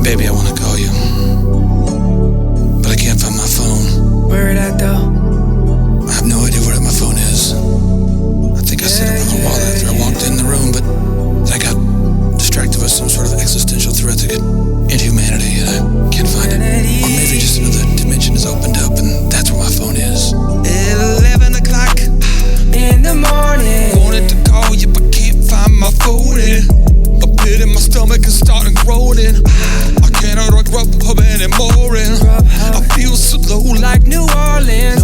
Baby, I wanna call you, but I can't find my phone. Where it at though? I have no idea where my phone is. I think I set it on my wallet after I walked in the room, but then I got distracted with some sort of existential threat to get inhumanity, and I can't find it. Or maybe just another dimension has opened up, and that's where my phone is. 11 o'clock In the morning. wanted to call you, but can't find my phone. A pit in my stomach is starting groaning. I cannot rub anymore, and I feel so low like New Orleans.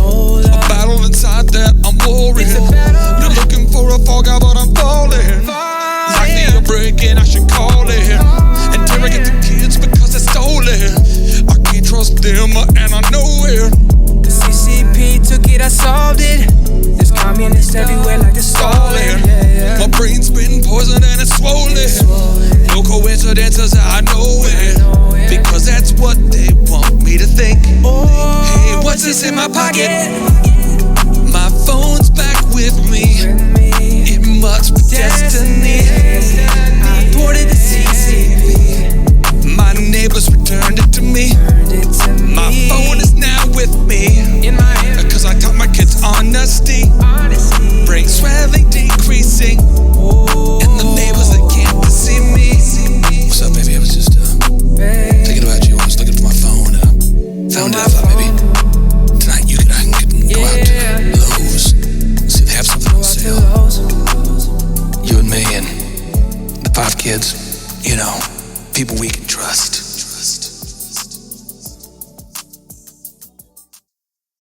a battle inside that I'm worried. It's a battle. You're looking for a fall guy, but I'm falling. Like need a break and I should call it. And interrogate the kids because they're stolen. I can't trust them and I know it. The CCP took it, I solved it. There's communists everywhere like the Stalling. Stalin. My brain's been poisoned and it's swollen. No coincidences, I know it. Because that's what they want me to think. Hey, what's this in my pocket? My phone's back with me. It must be destiny.